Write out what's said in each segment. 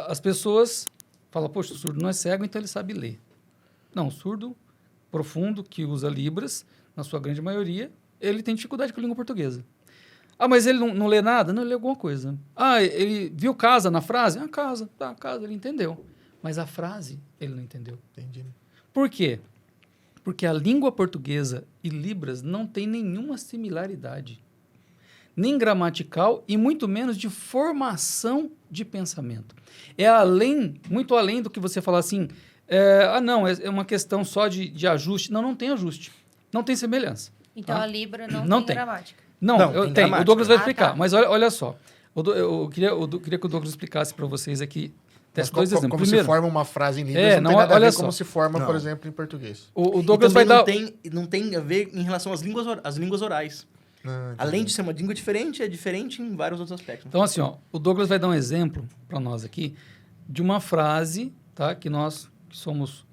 as pessoas falam, poxa, o surdo não é cego, então ele sabe ler. Não, o surdo profundo, que usa Libras, na sua grande maioria, ele tem dificuldade com a língua portuguesa. Ah, mas ele não lê nada? Não, ele lê alguma coisa. Ah, ele viu casa na frase? Ah, casa. Tá, casa, ele entendeu. Mas a frase, ele não entendeu. Entendi. Por quê? Porque a língua portuguesa e Libras não tem nenhuma similaridade. Nem gramatical e muito menos de formação de pensamento. É além, muito além do que você falar assim, não, é uma questão só de ajuste. Não, não tem ajuste. Não tem semelhança. Então tá? a Libra não tem gramática. Não, tem tem. gramática. O Douglas vai explicar. Tá. Mas olha só. Eu queria que o Douglas explicasse para vocês aqui. Mas Dois exemplos. como Primeiro, se forma uma frase em Libras, não tem nada a olha ver só. como se forma, por Não. exemplo, em português. o E Douglas vai também dar... não tem a ver em relação às línguas orais. Além de ser uma língua diferente, é diferente em vários outros aspectos. Então, assim, ó, o Douglas vai dar um exemplo para nós aqui de uma frase, tá, que nós, que somos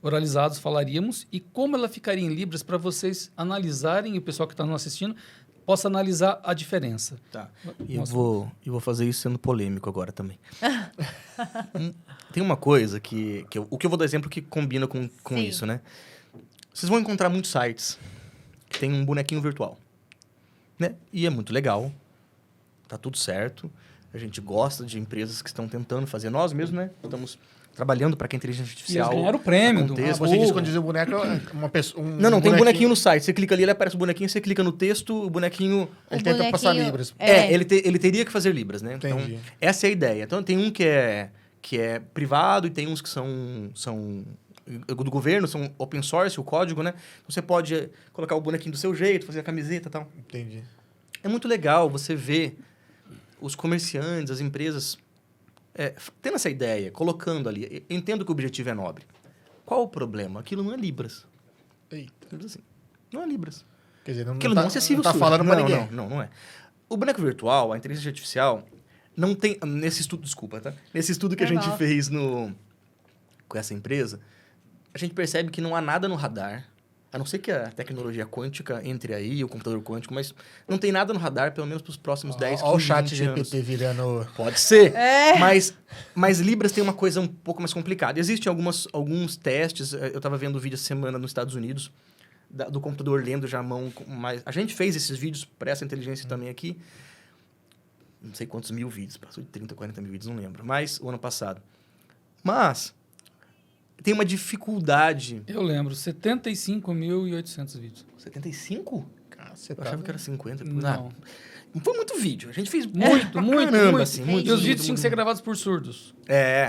oralizados, falaríamos, e como ela ficaria em Libras para vocês analisarem, e o pessoal que está nos assistindo possa analisar a diferença. Tá. E Mostra. eu vou fazer isso sendo polêmico agora também. Tem uma coisa o que eu vou dar exemplo que combina com Sim. isso, né? Vocês vão encontrar muitos sites que tem um bonequinho virtual, né? E é muito legal, tá tudo certo. A gente gosta de empresas que estão tentando fazer. Nós mesmos, né? Estamos trabalhando para que a inteligência E eles artificial ganharam o prêmio. aconteça. Você disse quando diz o boneco, uma pessoa... Não, tem um bonequinho no site. Você clica ali, ele aparece o bonequinho. Você clica no texto, o bonequinho... Ele tenta passar Libras. Ele teria que fazer Libras, né? Entendi. Então, essa é a ideia. Então, tem um que é privado e tem uns que são do governo, são open source, o código, né? Então, você pode colocar o bonequinho do seu jeito, fazer a camiseta e tal. Entendi. É muito legal você ver os comerciantes, as empresas tendo essa ideia, colocando ali. Eu entendo que o objetivo é nobre. Qual o problema? Aquilo não é Libras. Eita. Simples assim. Não é Libras. Quer dizer, Aquilo não é acessível. não tá surdo. falando pra ninguém. Não é. O boneco virtual, a inteligência artificial, não tem... Nesse estudo, desculpa, tá? Nesse estudo que a gente fez com essa empresa, a gente percebe que não há nada no radar, a não ser que a tecnologia quântica entre aí, o computador quântico, mas não tem nada no radar, pelo menos para os próximos 10, 15, Olha o chat 20 anos. GPT virando... Pode ser, mas Libras tem uma coisa um pouco mais complicada. Existem alguns testes, eu estava vendo vídeo essa semana nos Estados Unidos, do computador lendo já a mão. A gente fez esses vídeos para essa inteligência também aqui. Não sei quantos mil vídeos, passou de 30, 40 mil vídeos, não lembro. Mas, o ano passado. Mas, tem uma dificuldade. Eu lembro, 75.800 vídeos. 75? Você Eu achava que era 50. Não. Foi muito vídeo. A gente fez Muito, caramba, muito. assim, E muito os vídeo, vídeos tinham que ser gravados por surdos.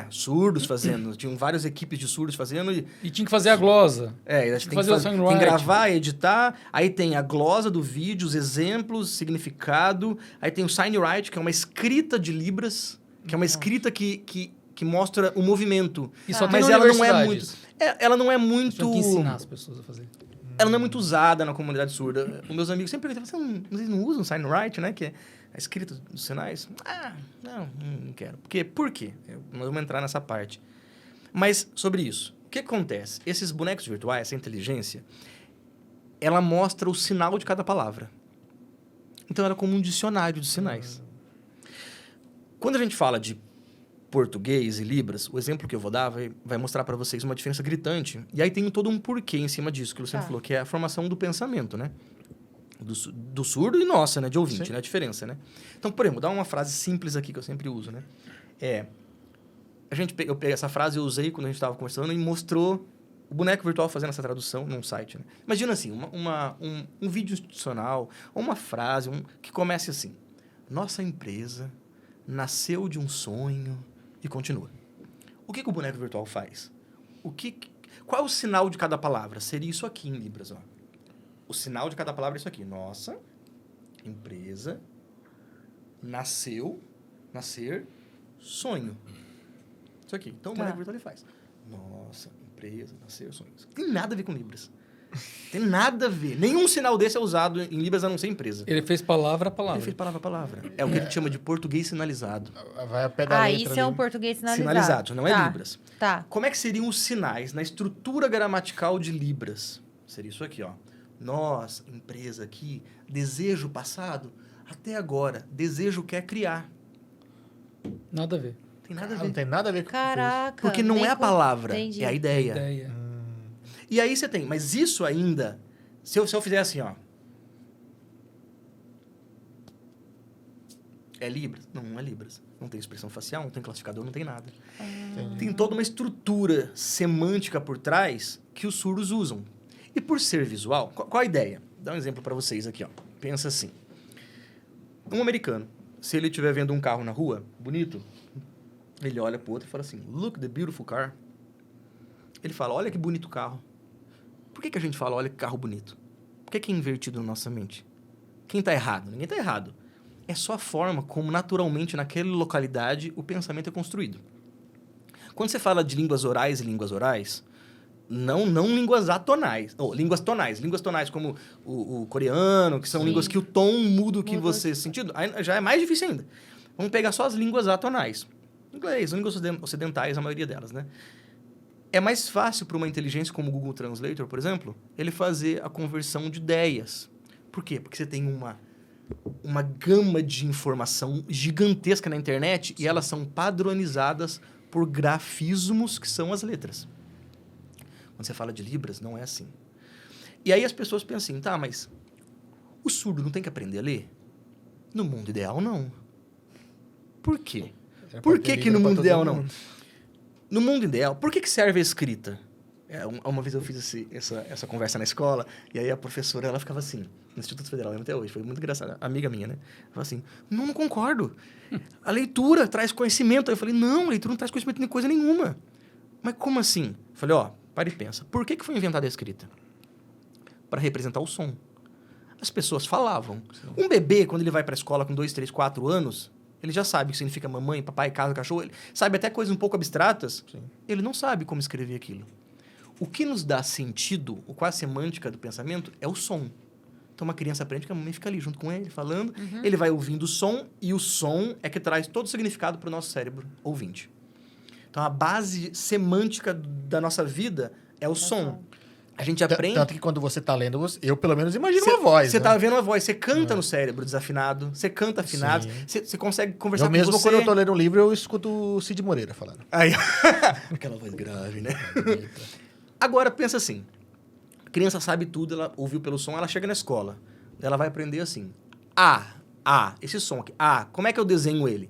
Surdos fazendo. Tinham várias equipes de surdos fazendo. E tinha que fazer a glosa. A gente Tinha tem que fazer o tem songwriting. que gravar, editar. Aí tem a glosa do vídeo, os exemplos, significado. Aí tem o signwrite, que é uma escrita de Libras, que é uma escrita que mostra o movimento. E só tem Mas na ela não é universidade muito. isso. Ela não é Tinha muito. que ensinar as pessoas a fazer. Ela não é muito usada na comunidade surda. Os meus amigos sempre perguntam, vocês não usam signwrite, né? Que é a escrita dos sinais. Não quero. Por quê? Nós vamos entrar nessa parte. Mas, sobre isso, o que acontece? Esses bonecos virtuais, essa inteligência, ela mostra o sinal de cada palavra. Então, era como um dicionário de sinais. Quando a gente fala de português e Libras, o exemplo que eu vou dar vai mostrar para vocês uma diferença gritante. E aí tem todo um porquê em cima disso, que o Luciano falou, que é a formação do pensamento, né? Do surdo e nossa, né? De ouvinte, né? A diferença, né? Então, por exemplo, vou dar uma frase simples aqui que eu sempre uso, né? Eu peguei essa frase, eu usei quando a gente estava conversando e mostrou o boneco virtual fazendo essa tradução num site, né? Imagina assim, um vídeo institucional, ou uma frase que comece assim. Nossa empresa nasceu de um sonho e continua. O que o boneco virtual faz? Qual é o sinal de cada palavra? Seria isso aqui em Libras, ó. O sinal de cada palavra é isso aqui. Nossa empresa nascer, sonho. Isso aqui. Então, o boneco virtual ele faz. Nossa empresa nascer, sonho. Não tem nada a ver com Libras. Tem nada a ver. Nenhum sinal desse é usado em Libras a não ser empresa. Ele fez palavra a palavra. Ele fez palavra a palavra. É o que a gente chama de português sinalizado. Vai a pé da letra isso é um ali. português sinalizado. Sinalizado, não é Libras. Tá. Como é que seriam os sinais na estrutura gramatical de Libras? Seria isso aqui, ó. Nós, empresa aqui, desejo passado, até agora, desejo quer criar. Nada a ver. Tem nada a ver. Não tem nada a ver com Caraca. Porque não é a palavra, Entendi. é a ideia. Ideia. E aí você tem, mas isso ainda, se eu fizer assim, ó. É Libras? Não é Libras. Não tem expressão facial, não tem classificador, não tem nada. Tem toda uma estrutura semântica por trás que os surdos usam. E por ser visual, qual a ideia? Dá um exemplo para vocês aqui, ó. Pensa assim. Um americano, se ele estiver vendo um carro na rua, bonito, ele olha pro outro e fala assim, look the beautiful car. Ele fala, olha que bonito carro. Por que a gente fala, olha que carro bonito? Por que é invertido na nossa mente? Quem tá errado? Ninguém tá errado. É só a forma como, naturalmente, naquela localidade, o pensamento é construído. Quando você fala de línguas orais e línguas orais, não línguas atonais. Ou línguas tonais. Línguas tonais como o coreano, que são Sim. línguas que o tom muda o que Muda. você... Sentido, aí já é mais difícil ainda. Vamos pegar só as línguas atonais. Inglês, línguas ocidentais, a maioria delas, né? É mais fácil para uma inteligência como o Google Translator, por exemplo, ele fazer a conversão de ideias. Por quê? Porque você tem uma gama de informação gigantesca na internet e elas são padronizadas por grafismos que são as letras. Quando você fala de Libras, não é assim. E aí as pessoas pensam assim, tá, mas o surdo não tem que aprender a ler? No mundo ideal, não. Por quê? Por que no mundo ideal, não? No mundo ideal, por que serve a escrita? Uma vez eu fiz essa conversa na escola, e aí a professora, ela ficava assim, no Instituto Federal, lembro até hoje, foi muito engraçado, amiga minha, né? Ela falou assim, não concordo. A leitura traz conhecimento. Aí eu falei, não, a leitura não traz conhecimento de coisa nenhuma. Mas como assim? Eu falei, ó, para e pensa. Por que foi inventada a escrita? Para representar o som. As pessoas falavam. Um bebê, quando ele vai para a escola com 2, 3, 4 anos, ele já sabe o que significa mamãe, papai, casa, cachorro. Ele sabe até coisas um pouco abstratas. Sim. Ele não sabe como escrever aquilo. O que nos dá sentido, ou quase semântica do pensamento, é o som. Então, uma criança aprende que a mamãe fica ali junto com ele, falando. Ele vai ouvindo o som, e o som é que traz todo o significado para o nosso cérebro ouvinte. Então, a base semântica da nossa vida é o som. A gente aprende... Tanto que quando você tá lendo, eu pelo menos imagino uma voz. Você né? tá vendo a voz, você canta no cérebro desafinado, você canta afinado, você consegue conversar Eu com mesmo, você. quando eu tô lendo um livro, eu escuto o Cid Moreira falando. Aí, aquela voz grave, né? Agora, pensa assim. A criança sabe tudo, ela ouviu pelo som, ela chega na escola. Ela vai aprender assim. Esse som aqui. Como é que eu desenho ele?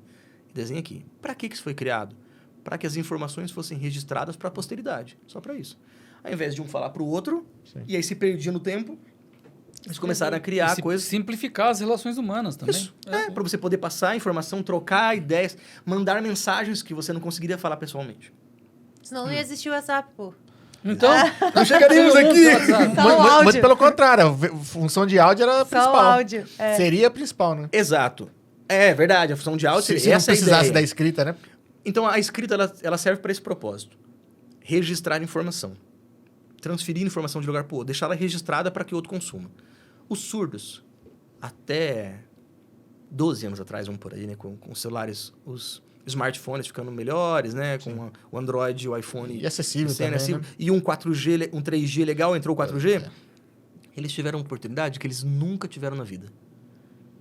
Desenho aqui. Para que isso foi criado? Para que as informações fossem registradas para a posteridade. Só para isso. Ao invés de um falar para o outro, e aí se perdia no tempo, eles começaram a criar coisas... Simplificar as relações humanas também. Isso. Para você poder passar informação, trocar ideias, mandar mensagens que você não conseguiria falar pessoalmente. Senão não ia existir o WhatsApp, pô. Então, Não chegaríamos aqui! Só o áudio. Mas pelo contrário, a função de áudio era a Só principal. o áudio. Seria a principal, né? Exato. É verdade, a função de áudio Se seria não essa a precisasse ideia. da escrita, né? Então, a escrita, ela serve para esse propósito. Registrar informação. Transferir informação de lugar para o outro. Deixar ela registrada para que o outro consuma. Os surdos, até 12 anos atrás, vamos por aí, né? Com os celulares, os smartphones ficando melhores, né? Com o Android e o iPhone... E acessível também, acessível. né? E um 4G, um 3G legal, entrou o 4G. Eles tiveram uma oportunidade que eles nunca tiveram na vida.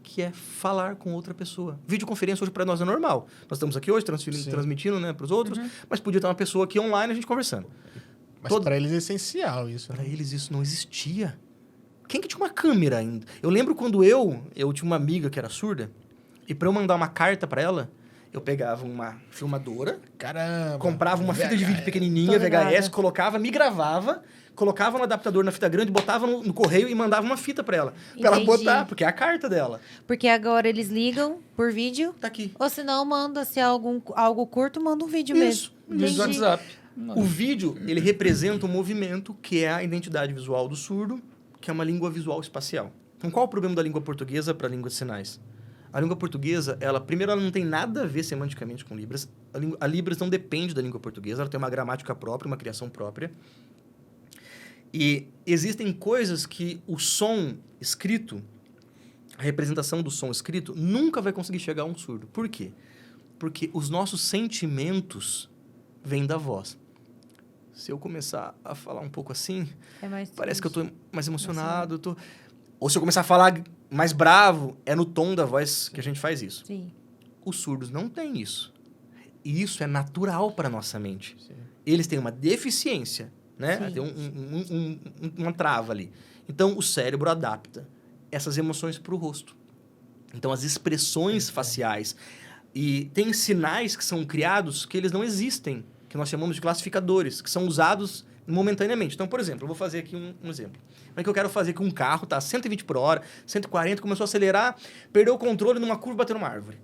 Que é falar com outra pessoa. Videoconferência hoje para nós é normal. Nós estamos aqui hoje transmitindo, né, para os outros, mas podia ter uma pessoa aqui online a gente conversando. Mas para eles é essencial isso. Para Né? eles isso não existia. Quem que tinha uma câmera ainda? Eu lembro quando eu tinha uma amiga que era surda, e para eu mandar uma carta para ela, eu pegava uma filmadora, Caramba! comprava uma fita de vídeo pequenininha, Tô ligada. VHS, colocava, me gravava, colocava no adaptador na fita grande, botava no correio e mandava uma fita para ela. Pra ela Entendi. botar, porque é a carta dela. Porque agora eles ligam por vídeo. Tá aqui. Ou se não, manda, se é algo curto, manda um vídeo Isso. mesmo. Desde o Entendi. WhatsApp. O vídeo, ele representa um movimento que é a identidade visual do surdo, que é uma língua visual espacial. Então, qual o problema da língua portuguesa para a língua de sinais? A língua portuguesa, primeiro, ela não tem nada a ver semanticamente com Libras. A Libras não depende da língua portuguesa, ela tem uma gramática própria, uma criação própria. E existem coisas que o som escrito, a representação do som escrito, nunca vai conseguir chegar a um surdo. Por quê? Porque os nossos sentimentos vêm da voz. Se eu começar a falar um pouco assim, É mais parece que eu tô mais emocionado. Ou se eu começar a falar mais bravo, é no tom da voz que a gente faz isso. Sim. Os surdos não têm isso. E isso é natural para nossa mente. Sim. Eles têm uma deficiência, né? Sim. Tem uma trava ali. Então, o cérebro adapta essas emoções para o rosto. Então, as expressões faciais. E tem sinais que são criados que eles não existem, que nós chamamos de classificadores, que são usados momentaneamente. Então, por exemplo, eu vou fazer aqui um exemplo. Como é que eu quero fazer que um carro tá a 120 por hora, 140, começou a acelerar, perdeu o controle numa curva, bateu numa árvore.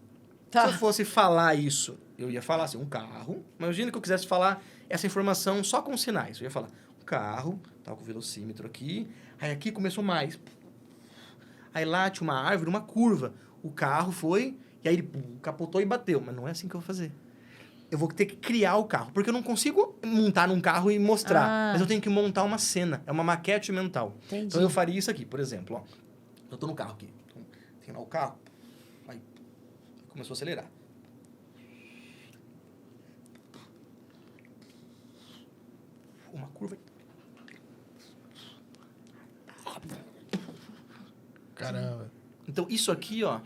Tá. Se eu fosse falar isso, eu ia falar assim, um carro. Imagina que eu quisesse falar essa informação só com sinais. Eu ia falar, um carro, tá com o velocímetro aqui, aí aqui começou mais. Aí lá tinha uma árvore, uma curva. O carro foi, e aí ele capotou e bateu. Mas não é assim que eu vou fazer. Eu vou ter que criar o carro, porque eu não consigo montar num carro e mostrar. Mas eu tenho que montar uma cena, é uma maquete mental. Entendi. Então eu faria isso aqui, por exemplo, ó. Eu tô no carro aqui. Tem lá o carro. Aí começou a acelerar. Uma curva. Caramba. Então isso aqui, ó,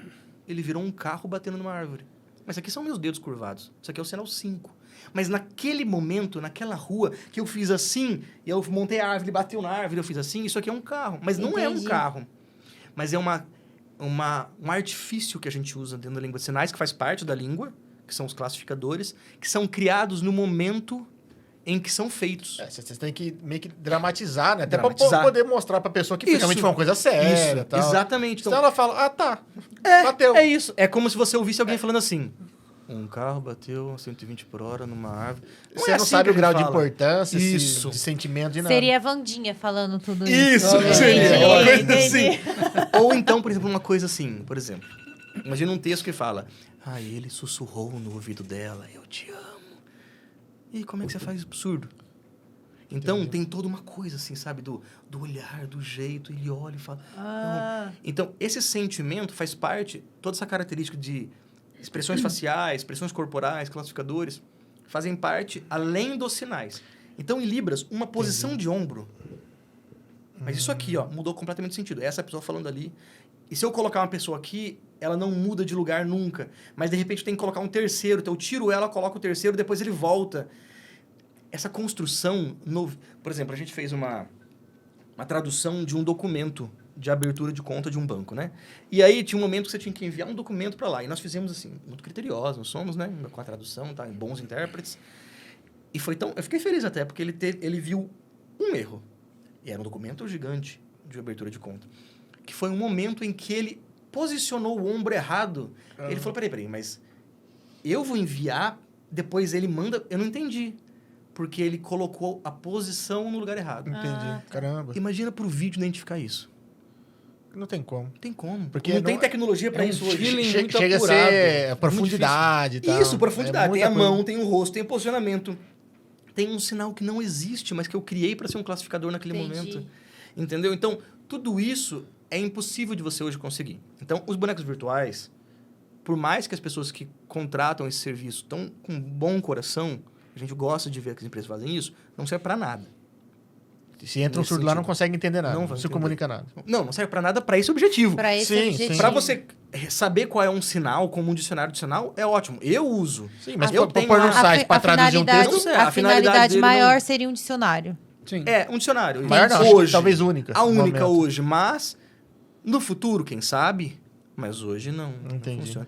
ele virou um carro batendo numa árvore. Mas aqui são meus dedos curvados. Isso aqui é o sinal 5. Mas naquele momento, naquela rua, que eu fiz assim, e eu montei a árvore, bateu na árvore, eu fiz assim, isso aqui é um carro. Mas não é um Entendi. carro. Mas é um artifício que a gente usa dentro da língua de sinais, que faz parte da língua, que são os classificadores, que são criados no momento em que são feitos. Vocês têm que meio que dramatizar, né? Até Dramatizar. pra poder mostrar pra pessoa que Isso. realmente foi uma coisa séria. Isso, Tal. exatamente. Então, Senão ela fala, tá, bateu. é isso. É como se você ouvisse alguém falando assim... Um carro bateu 120 por hora numa árvore. Você é não assim sabe que o ele grau de fala. importância, Isso. de sentimento, de nada. Seria a Wandinha falando tudo isso. Isso, Entendi, seria uma coisa entendi. assim. Ou então, por exemplo, uma coisa assim, por exemplo. Imagina um texto que fala, ele sussurrou no ouvido dela, eu te amo. E como é que você faz isso absurdo? Então, tem toda uma coisa assim, sabe? Do olhar, do jeito, ele olha e fala... "Não." Então, esse sentimento faz parte, toda essa característica de expressões faciais, expressões corporais, classificadores, fazem parte além dos sinais. Então, em Libras, uma posição de ombro... Mas isso aqui, ó, mudou completamente o sentido. Essa pessoa falando ali... E se eu colocar uma pessoa aqui, ela não muda de lugar nunca. Mas, de repente, tem que colocar um terceiro. Então, eu tiro ela, coloco o terceiro, depois ele volta. Essa construção... Por exemplo, a gente fez uma tradução de um documento de abertura de conta de um banco, né? E aí, tinha um momento que você tinha que enviar um documento para lá. E nós fizemos, assim, muito criteriosos. Nós somos, né? Com a tradução, tá? Bons intérpretes. E foi tão... Eu fiquei feliz até, porque ele viu um erro. E era um documento gigante de abertura de conta. Que foi um momento em que ele posicionou o ombro errado. Ele falou, peraí, mas eu vou enviar, depois ele manda... Eu não entendi. Porque ele colocou a posição no lugar errado. Entendi. Caramba. Imagina pro vídeo identificar isso. Não tem como. Não tem como. Porque não tem não- tecnologia para é um isso hoje. feeling muito Chega a apurado. ser Muito profundidade e tal. Isso, profundidade. É Tem a muita mão, coisa. tem o rosto, tem o posicionamento. Tem um sinal que não existe, mas que eu criei para ser um classificador naquele Entendi. momento. Entendeu? Então, tudo isso é impossível de você hoje conseguir. Então, os bonecos virtuais, por mais que as pessoas que contratam esse serviço estão com bom coração, a gente gosta de ver que as empresas fazem isso, não serve para nada. Se entra um Nesse surdo lá, não sentido. consegue entender nada. Não Não, vai se entender. comunica nada. Não serve para nada para esse objetivo. Pra esse Sim, objetivo. sim. Para você saber qual é um sinal, como um dicionário de sinal, é ótimo. Eu uso. Sim, mas eu pra tenho pôr no lá- site pra traduzir um texto... não sei, A a finalidade finalidade dele maior não- seria um dicionário. Sim. É, um dicionário. Maior não, acho que hoje. talvez única. A no única momento. hoje, mas no futuro, quem sabe? Mas hoje não Entendi. funciona.